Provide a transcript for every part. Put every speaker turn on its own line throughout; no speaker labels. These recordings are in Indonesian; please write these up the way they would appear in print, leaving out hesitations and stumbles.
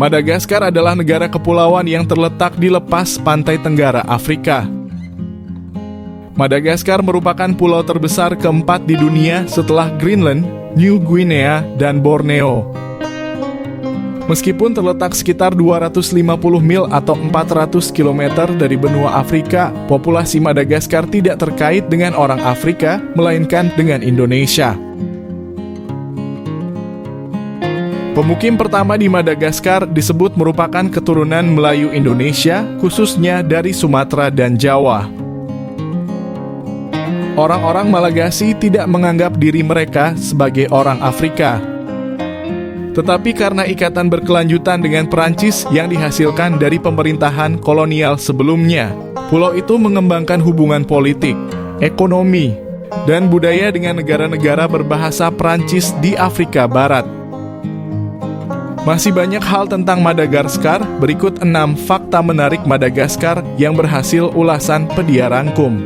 Madagaskar adalah negara kepulauan yang terletak di lepas pantai tenggara Afrika. Madagaskar merupakan pulau terbesar keempat di dunia setelah Greenland, New Guinea, dan Borneo. Meskipun terletak sekitar 250 mil atau 400 km dari benua Afrika, populasi Madagaskar tidak terkait dengan orang Afrika, melainkan dengan Indonesia. Pemukim pertama di Madagaskar disebut merupakan keturunan Melayu Indonesia, khususnya dari Sumatera dan Jawa. Orang-orang Malagasy tidak menganggap diri mereka sebagai orang Afrika. Tetapi karena ikatan berkelanjutan dengan Perancis yang dihasilkan dari pemerintahan kolonial sebelumnya, pulau itu mengembangkan hubungan politik, ekonomi, dan budaya dengan negara-negara berbahasa Perancis di Afrika Barat. Masih banyak hal tentang Madagaskar, berikut 6 fakta menarik Madagaskar yang berhasil ulasan Pedia rangkum.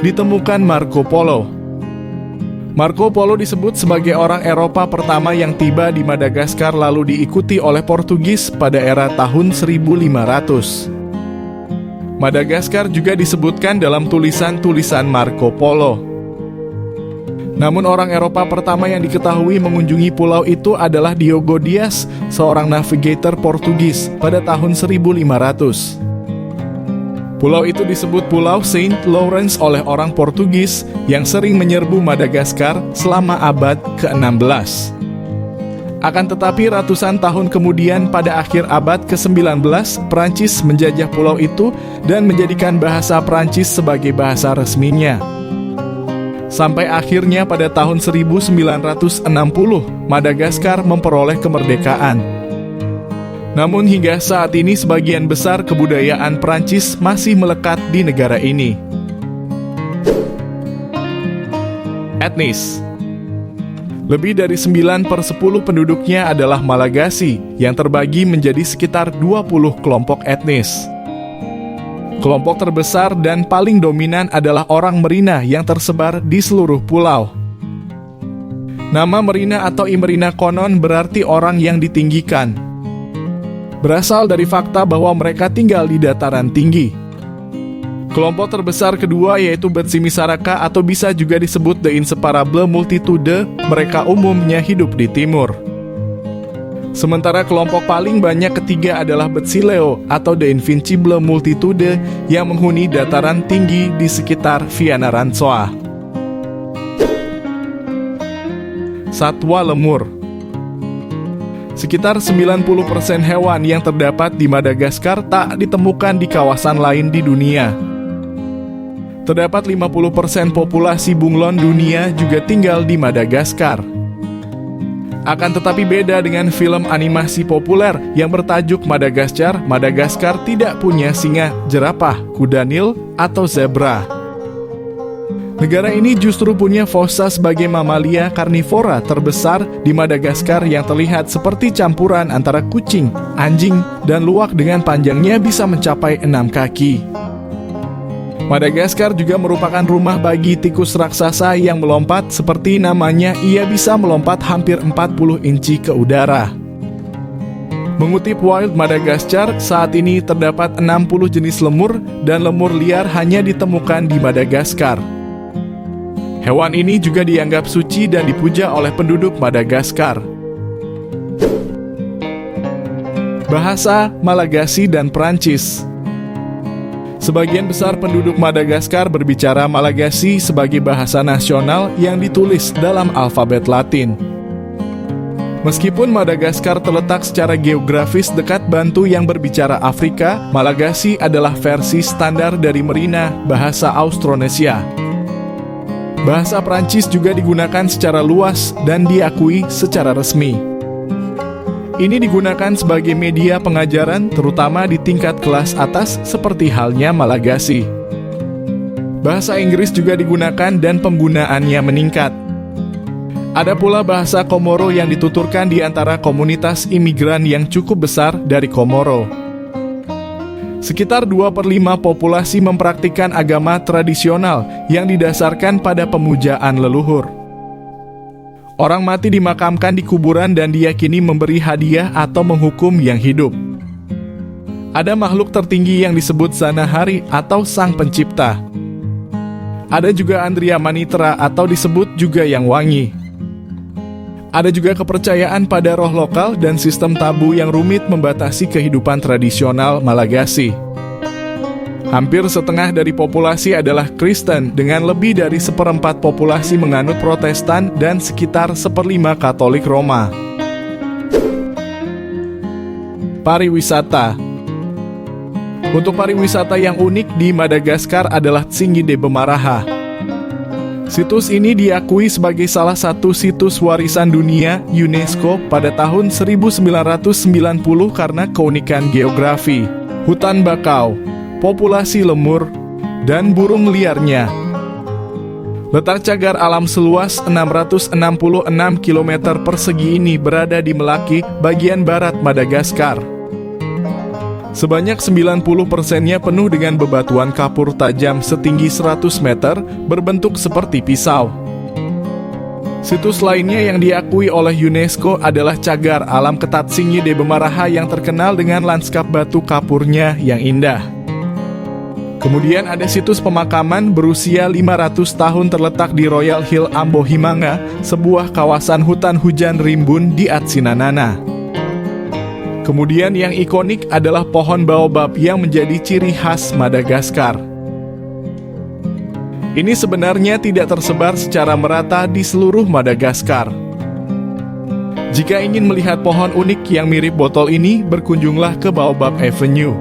Ditemukan Marco Polo. Marco Polo disebut sebagai orang Eropa pertama yang tiba di Madagaskar lalu diikuti oleh Portugis pada era tahun 1500. Madagaskar juga disebutkan dalam tulisan-tulisan Marco Polo. Namun orang Eropa pertama yang diketahui mengunjungi pulau itu adalah Diogo Dias, seorang navigator Portugis pada tahun 1500. Pulau itu disebut Pulau Saint Lawrence oleh orang Portugis yang sering menyerbu Madagaskar selama abad ke-16. Akan tetapi ratusan tahun kemudian pada akhir abad ke-19, Perancis menjajah pulau itu dan menjadikan bahasa Perancis sebagai bahasa resminya. Sampai akhirnya pada tahun 1960, Madagaskar memperoleh kemerdekaan. Namun hingga saat ini sebagian besar kebudayaan Perancis masih melekat di negara ini. Etnis. Lebih dari 9/10 penduduknya adalah Malagasy yang terbagi menjadi sekitar 20 kelompok etnis. Kelompok terbesar dan paling dominan adalah orang Merina yang tersebar di seluruh pulau. Nama Merina atau Imerina konon berarti orang yang ditinggikan. Berasal dari fakta bahwa mereka tinggal di dataran tinggi. Kelompok terbesar kedua yaitu Betsimisaraka atau bisa juga disebut The Inseparable Multitude, mereka umumnya hidup di timur. Sementara kelompok paling banyak ketiga adalah Betsileo atau The Invincible Multitude yang menghuni dataran tinggi di sekitar Fianarantsoa. Satwa lemur. Sekitar 90% hewan yang terdapat di Madagaskar tak ditemukan di kawasan lain di dunia. Terdapat 50% populasi bunglon dunia juga tinggal di Madagaskar. Akan tetapi beda dengan film animasi populer yang bertajuk Madagaskar, Madagaskar tidak punya singa, jerapah, kuda Nil, atau zebra. Negara ini justru punya fossa sebagai mamalia karnivora terbesar di Madagaskar yang terlihat seperti campuran antara kucing, anjing, dan luwak dengan panjangnya bisa mencapai 6 kaki. Madagaskar juga merupakan rumah bagi tikus raksasa yang melompat seperti namanya, ia bisa melompat hampir 40 inci ke udara. Mengutip Wild Madagascar, saat ini terdapat 60 jenis lemur dan lemur liar hanya ditemukan di Madagaskar. Hewan ini juga dianggap suci dan dipuja oleh penduduk Madagaskar. Bahasa Malagasy dan Perancis. Sebagian besar penduduk Madagaskar berbicara Malagasy sebagai bahasa nasional yang ditulis dalam alfabet Latin. Meskipun Madagaskar terletak secara geografis dekat Bantu yang berbicara Afrika, Malagasy adalah versi standar dari Merina, bahasa Austronesia. Bahasa Prancis juga digunakan secara luas dan diakui secara resmi. Ini digunakan sebagai media pengajaran terutama di tingkat kelas atas seperti halnya Malagasy. Bahasa Inggris juga digunakan dan penggunaannya meningkat. Ada pula bahasa Komoro yang dituturkan di antara komunitas imigran yang cukup besar dari Komoro. Sekitar 2/5 populasi mempraktikkan agama tradisional yang didasarkan pada pemujaan leluhur. Orang mati dimakamkan di kuburan dan diyakini memberi hadiah atau menghukum yang hidup. Ada makhluk tertinggi yang disebut Zanahari atau Sang Pencipta. Ada juga Andriya Manitra atau disebut juga Yang Wangi. Ada juga kepercayaan pada roh lokal dan sistem tabu yang rumit membatasi kehidupan tradisional Malagasy. Hampir setengah dari populasi adalah Kristen dengan lebih dari 1/4 populasi menganut Protestan dan sekitar 1/5 Katolik Roma. Pariwisata. Untuk pariwisata yang unik di Madagaskar adalah Tsingy de Bemaraha. Situs ini diakui sebagai salah satu situs warisan dunia UNESCO pada tahun 1990 karena keunikan geografi, hutan bakau, populasi lemur, dan burung liarnya. Letak cagar alam seluas 666 km persegi ini berada di Melaki, bagian barat Madagaskar. Sebanyak 90%-nya penuh dengan bebatuan kapur tajam setinggi 100 meter, berbentuk seperti pisau. Situs lainnya yang diakui oleh UNESCO adalah cagar alam ketat Tsingy de Bemaraha yang terkenal dengan lanskap batu kapurnya yang indah. Kemudian ada situs pemakaman berusia 500 tahun terletak di Royal Hill Ambohimanga, sebuah kawasan hutan hujan rimbun di Atsinanana. Kemudian yang ikonik adalah pohon baobab yang menjadi ciri khas Madagaskar. Ini sebenarnya tidak tersebar secara merata di seluruh Madagaskar. Jika ingin melihat pohon unik yang mirip botol ini, berkunjunglah ke Baobab Avenue.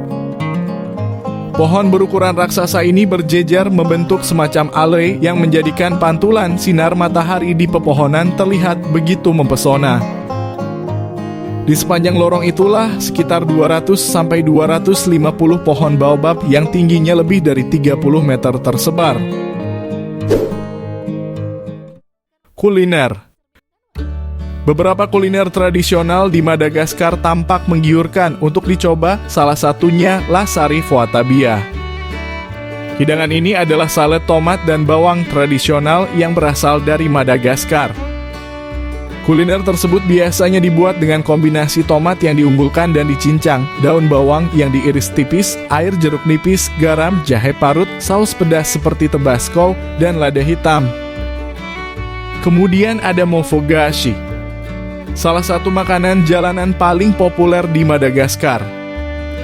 Pohon berukuran raksasa ini berjejer membentuk semacam alei yang menjadikan pantulan sinar matahari di pepohonan terlihat begitu mempesona. Di sepanjang lorong itulah sekitar 200-250 pohon baobab yang tingginya lebih dari 30 meter tersebar. Kuliner. Beberapa kuliner tradisional di Madagaskar tampak menggiurkan untuk dicoba, salah satunya lasari foatabia. Hidangan ini adalah salad tomat dan bawang tradisional yang berasal dari Madagaskar. Kuliner tersebut biasanya dibuat dengan kombinasi tomat yang diunggulkan dan dicincang, daun bawang yang diiris tipis, air jeruk nipis, garam, jahe parut, saus pedas seperti tabasco, dan lada hitam. Kemudian ada mofogashi, salah satu makanan jalanan paling populer di Madagaskar,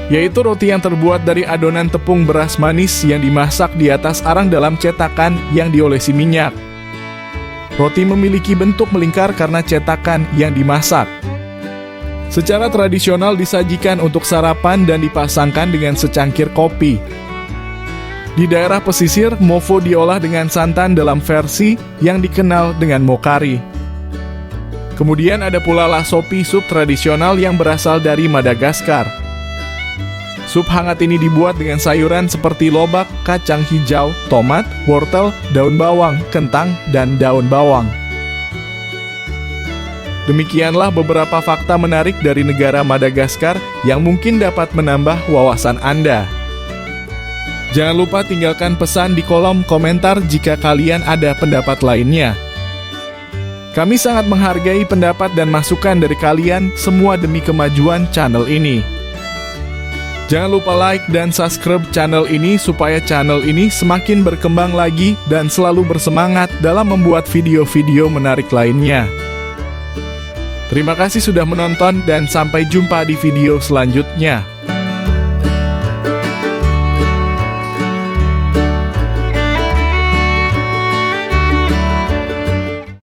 yaitu roti yang terbuat dari adonan tepung beras manis yang dimasak di atas arang dalam cetakan yang diolesi minyak. Roti memiliki bentuk melingkar karena cetakan yang dimasak. Secara tradisional disajikan untuk sarapan dan dipasangkan dengan secangkir kopi. Di daerah pesisir, mofo diolah dengan santan dalam versi yang dikenal dengan mokari. Kemudian ada pula lasopi, sup tradisional yang berasal dari Madagaskar. Sup hangat ini dibuat dengan sayuran seperti lobak, kacang hijau, tomat, wortel, daun bawang, kentang, dan daun bawang. Demikianlah beberapa fakta menarik dari negara Madagaskar yang mungkin dapat menambah wawasan Anda. Jangan lupa tinggalkan pesan di kolom komentar jika kalian ada pendapat lainnya. Kami sangat menghargai pendapat dan masukan dari kalian, semua demi kemajuan channel ini. Jangan lupa like dan subscribe channel ini supaya channel ini semakin berkembang lagi dan selalu bersemangat dalam membuat video-video menarik lainnya. Terima kasih sudah menonton dan sampai jumpa di video selanjutnya.